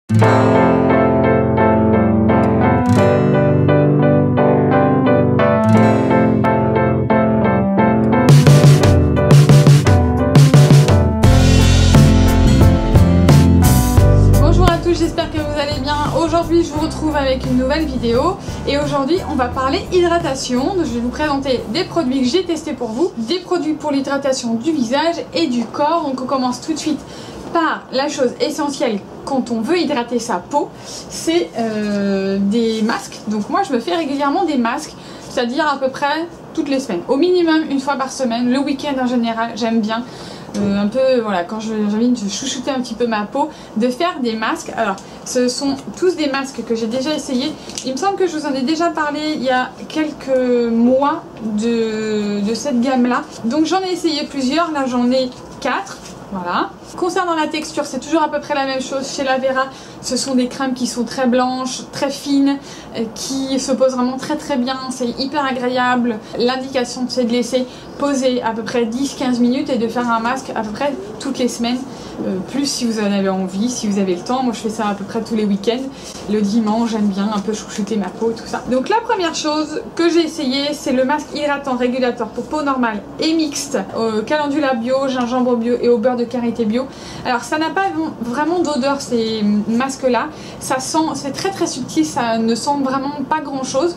J'espère que vous allez bien. Aujourd'hui je vous retrouve avec une nouvelle vidéo et aujourd'hui on va parler hydratation. Donc, je vais vous présenter des produits que j'ai testés pour vous, des produits pour l'hydratation du visage et du corps. Donc on commence tout de suite par la chose essentielle quand on veut hydrater sa peau, c'est des masques. Donc moi je me fais régulièrement des masques, c'est-à-dire à peu près toutes les semaines, au minimum une fois par semaine. Le week-end en général j'aime bien un peu, voilà, quand j'ai envie de chouchouter un petit peu ma peau, de faire des masques. Alors ce sont tous des masques que j'ai déjà essayé. Il me semble que je vous en ai déjà parlé il y a quelques mois de cette gamme là, donc j'en ai essayé plusieurs. Là j'en ai 4. Voilà. Concernant la texture, c'est toujours à peu près la même chose chez La Vera. Ce sont des crèmes qui sont très blanches, très fines, qui se posent vraiment très bien. C'est hyper agréable. L'indication, c'est de laisser poser à peu près 10-15 minutes et de faire un masque à peu près toutes les semaines. Plus si vous en avez envie, si vous avez le temps. Moi je fais ça à peu près tous les week-ends. Le dimanche, j'aime bien un peu chouchouter ma peau et tout ça. Donc la première chose que j'ai essayé, c'est le masque hydratant régulateur pour peau normale et mixte au calendula bio, gingembre bio et au beurre de karité bio. Alors ça n'a pas vraiment d'odeur ces masques là. Ça sent, c'est très subtil, ça ne sent vraiment pas grand chose.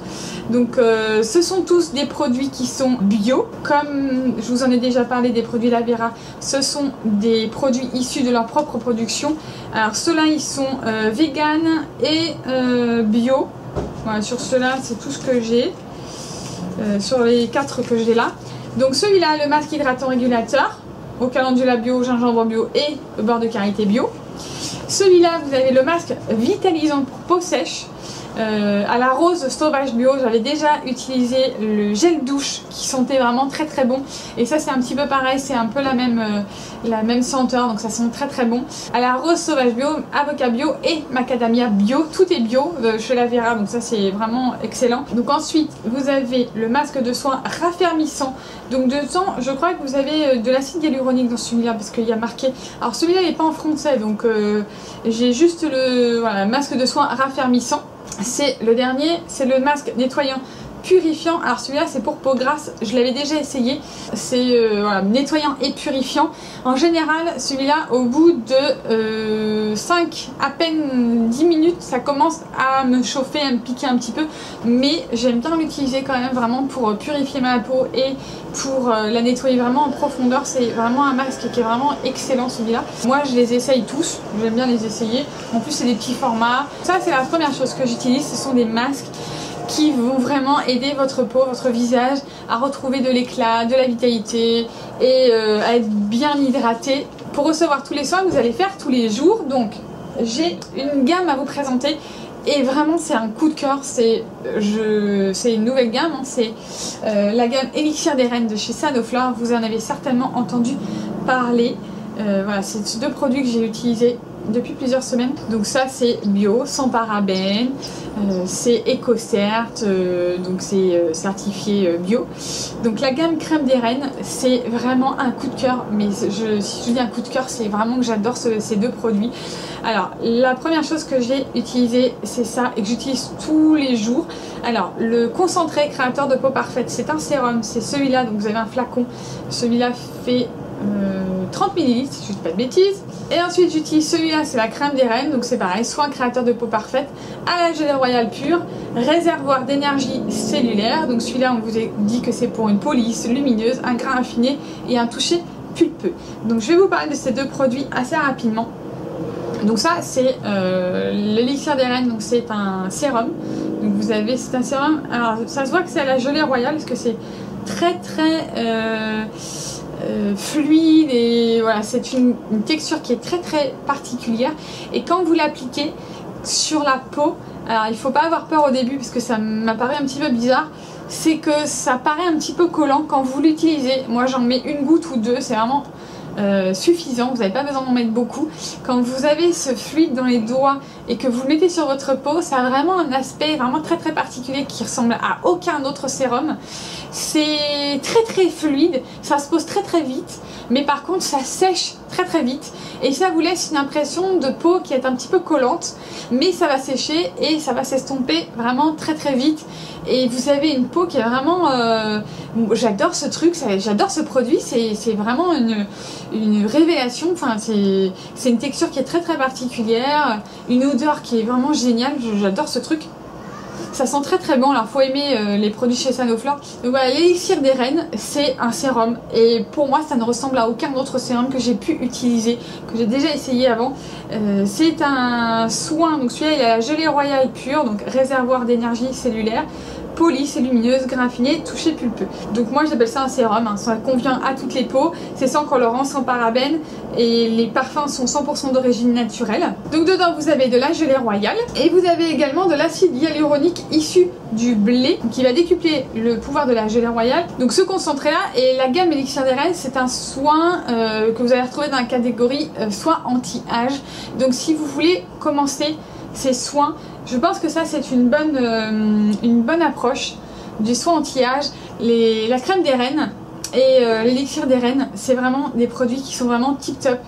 Donc ce sont tous des produits qui sont bio. Comme je vous en ai déjà parlé des produits La Vera, ce sont des produits issus de leur propre production. Alors ceux-là ils sont vegan et bio. Voilà, sur ceux-là c'est tout ce que j'ai sur les 4 que j'ai là. Donc celui-là, le masque hydratant régulateur au calendula bio, gingembre bio et au beurre de karité bio. Celui-là, vous avez le masque vitalisant pour peau sèche à la rose sauvage bio. J'avais déjà utilisé le gel douche qui sentait vraiment très bon, et ça c'est un petit peu pareil, c'est un peu la même senteur, donc ça sent très bon. À la rose sauvage bio, avocat bio et macadamia bio, tout est bio chez La Vera, donc ça c'est vraiment excellent. Donc ensuite vous avez le masque de soin raffermissant. Donc dedans je crois que vous avez de l'acide hyaluronique dans celui-là, parce qu'il y a marqué. Alors celui-là il n'est pas en français, donc j'ai juste le masque de soin raffermissant. C'est le dernier, c'est le masque nettoyant purifiant. Alors celui-là c'est pour peau grasse, je l'avais déjà essayé. C'est nettoyant et purifiant. En général celui-là au bout de 5 à peine 10 minutes ça commence à me chauffer, à me piquer un petit peu, mais j'aime bien l'utiliser quand même vraiment pour purifier ma peau et pour la nettoyer vraiment en profondeur. C'est vraiment un masque qui est vraiment excellent celui-là. Moi je les essaye tous, j'aime bien les essayer. En plus c'est des petits formats. Ça c'est la première chose que j'utilise, ce sont des masques qui vont vraiment aider votre peau, votre visage à retrouver de l'éclat, de la vitalité et à être bien hydraté pour recevoir tous les soins que vous allez faire tous les jours. Donc j'ai une gamme à vous présenter et vraiment c'est un coup de cœur. C'est une nouvelle gamme, hein. C'est la gamme Élixir des Reines de chez Sanoflore. Vous en avez certainement entendu parler. Voilà, c'est 2 produits que j'ai utilisés depuis plusieurs semaines. Donc ça c'est bio, sans parabènes, c'est EcoCert, donc c'est certifié bio. Donc la gamme crème des reines, c'est vraiment un coup de cœur. Mais si je dis un coup de cœur, c'est vraiment que j'adore ces 2 produits. Alors la première chose que j'ai utilisé, c'est ça, et que j'utilise tous les jours. Alors le concentré créateur de peau parfaite, c'est un sérum, c'est celui-là. Donc vous avez un flacon, celui-là fait 30 ml si je ne dis pas de bêtises. Et ensuite j'utilise celui-là, c'est la crème des reines, donc c'est pareil, soin créateur de peau parfaite à la gelée royale pure, réservoir d'énergie cellulaire. Donc celui-là on vous a dit que c'est pour une peau lisse, lumineuse, un grain affiné et un toucher pulpeux. Donc je vais vous parler de ces 2 produits assez rapidement. Donc ça c'est l'élixir des reines, donc c'est un sérum. Donc vous avez, c'est un sérum, alors ça se voit que c'est à la gelée royale parce que c'est très fluide et voilà, c'est une texture qui est très particulière. Et quand vous l'appliquez sur la peau, alors il faut pas avoir peur au début parce que ça m'apparaît un petit peu bizarre, c'est que ça paraît un petit peu collant quand vous l'utilisez. Moi j'en mets une goutte ou 2, c'est vraiment suffisant, vous n'avez pas besoin d'en mettre beaucoup. Quand vous avez ce fluide dans les doigts et que vous le mettez sur votre peau, ça a vraiment un aspect vraiment très très particulier qui ressemble à aucun autre sérum. C'est très très fluide, ça se pose très très vite, mais par contre ça sèche très très vite et ça vous laisse une impression de peau qui est un petit peu collante, mais ça va sécher et ça va s'estomper vraiment très très vite. Et vous avez une peau qui est vraiment... j'adore ce truc, j'adore ce produit, c'est vraiment une révélation. Enfin, c'est une texture qui est très très particulière, une odeur qui est vraiment géniale, j'adore ce truc. Ça sent très très bon, alors faut aimer les produits chez Sanoflore. Donc voilà, l'élixir des reines, c'est un sérum et pour moi ça ne ressemble à aucun autre sérum que j'ai pu utiliser, que j'ai déjà essayé avant. C'est un soin, donc celui-là il a la gelée royale pure, donc réservoir d'énergie cellulaire, police et lumineuse, grain affiné, toucher pulpeux. Donc moi j'appelle ça un sérum, hein. Ça convient à toutes les peaux, c'est sans colorant, sans parabènes et les parfums sont 100% d'origine naturelle. Donc dedans vous avez de la gelée royale et vous avez également de l'acide hyaluronique issu du blé qui va décupler le pouvoir de la gelée royale. Donc ce concentré là et la gamme Élixir des Reines, c'est un soin que vous allez retrouver dans la catégorie soin anti-âge. Donc si vous voulez commencer ces soins, je pense que ça c'est une bonne approche du soin anti-âge. La crème des reines et l'élixir des reines, c'est vraiment des produits qui sont vraiment tip top.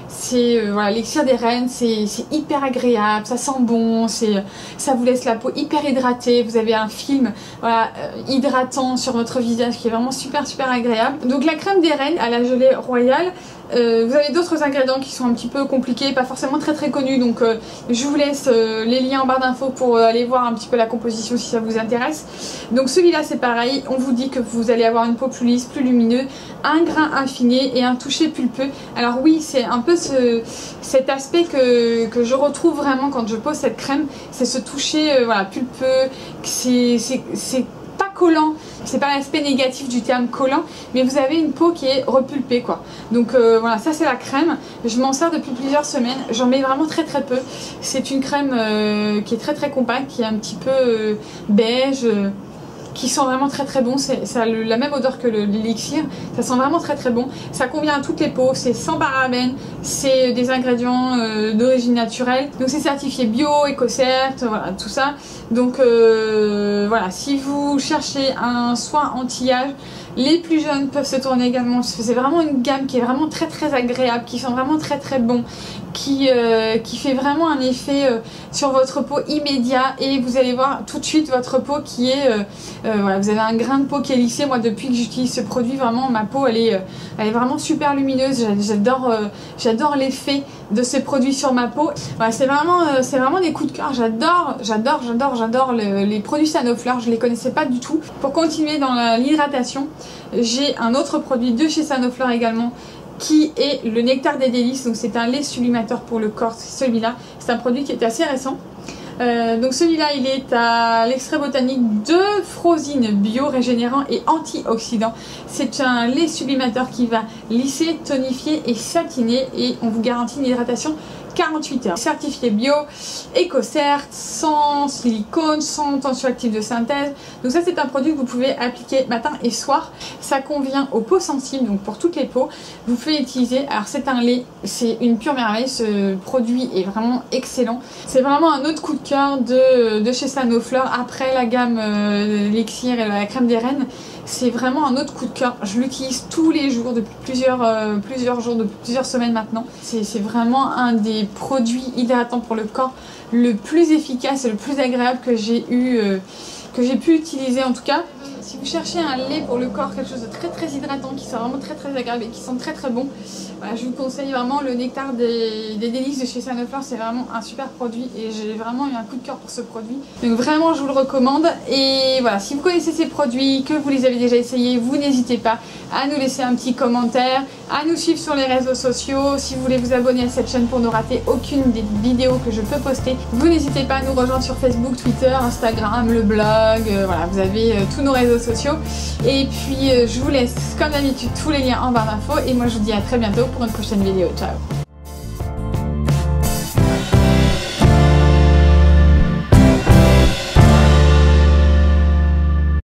C'est voilà, l'élixir des reines, c'est hyper agréable, ça sent bon, ça vous laisse la peau hyper hydratée, vous avez un film voilà, hydratant sur votre visage qui est vraiment super agréable. Donc la crème des reines à la gelée royale, vous avez d'autres ingrédients qui sont un petit peu compliqués, pas forcément très connus, donc je vous laisse les liens en barre d'infos pour aller voir un petit peu la composition si ça vous intéresse. Donc celui-là c'est pareil, on vous dit que vous allez avoir une peau plus lisse, plus lumineuse, un grain affiné et un toucher pulpeux. Alors oui, c'est un peu cet aspect que je retrouve vraiment quand je pose cette crème, c'est ce toucher voilà, pulpeux, c'est pas collant, c'est pas l'aspect négatif du terme collant, mais vous avez une peau qui est repulpée quoi. Donc voilà, ça c'est la crème, je m'en sers depuis plusieurs semaines, j'en mets vraiment très peu. C'est une crème qui est très compacte, qui est un petit peu beige, qui sent vraiment très bon, ça a la même odeur que l'élixir, ça sent vraiment très bon, ça convient à toutes les peaux, c'est sans parabènes, c'est des ingrédients d'origine naturelle, donc c'est certifié bio, EcoCert, voilà tout ça. Donc voilà, si vous cherchez un soin anti-âge, les plus jeunes peuvent se tourner également, c'est vraiment une gamme qui est vraiment très agréable, qui sent vraiment très bon, qui fait vraiment un effet sur votre peau immédiat et vous allez voir tout de suite votre peau qui est voilà, vous avez un grain de peau qui est lissé. Moi depuis que j'utilise ce produit, vraiment ma peau elle est vraiment super lumineuse, j'adore l'effet de ces produits sur ma peau. Voilà, c'est vraiment des coups de cœur, j'adore les produits Sanoflore, je les connaissais pas du tout. Pour continuer dans l'hydratation, j'ai un autre produit de chez Sanoflore également qui est le nectar des délices, donc c'est un lait sublimateur pour le corps, c'est celui-là, c'est un produit qui est assez récent. Donc celui-là il est à l'extrait botanique de Frosine bio, régénérant et antioxydant. C'est un lait sublimateur qui va lisser, tonifier et satiner et on vous garantit une hydratation 48 heures. Certifié bio, EcoCert, sans silicone, sans tensioactif de synthèse. Donc ça c'est un produit que vous pouvez appliquer matin et soir. Ça convient aux peaux sensibles, donc pour toutes les peaux. Vous pouvez utiliser, alors c'est un lait, c'est une pure merveille, ce produit est vraiment excellent. C'est vraiment un autre coup de cœur de chez Sanoflore après la gamme l'élixir et la crème des reines. C'est vraiment un autre coup de cœur. Je l'utilise tous les jours depuis plusieurs jours, depuis plusieurs semaines maintenant. C'est vraiment un des produits hydratants pour le corps le plus efficace et le plus agréable que j'ai pu utiliser en tout cas. Si vous cherchez un lait pour le corps, quelque chose de très hydratant, qui soit vraiment très agréable et qui sent très bon, voilà, je vous conseille vraiment le nectar des délices de chez Sanoflore. C'est vraiment un super produit et j'ai vraiment eu un coup de cœur pour ce produit. Donc vraiment je vous le recommande. Et voilà, si vous connaissez ces produits, que vous les avez déjà essayés, vous n'hésitez pas à nous laisser un petit commentaire, à nous suivre sur les réseaux sociaux. Si vous voulez vous abonner à cette chaîne pour ne rater aucune des vidéos que je peux poster, vous n'hésitez pas à nous rejoindre sur Facebook, Twitter, Instagram, le blog, voilà, vous avez tous nos réseaux sociaux. Et puis je vous laisse comme d'habitude tous les liens en barre d'infos et moi je vous dis à très bientôt pour une prochaine vidéo. Ciao!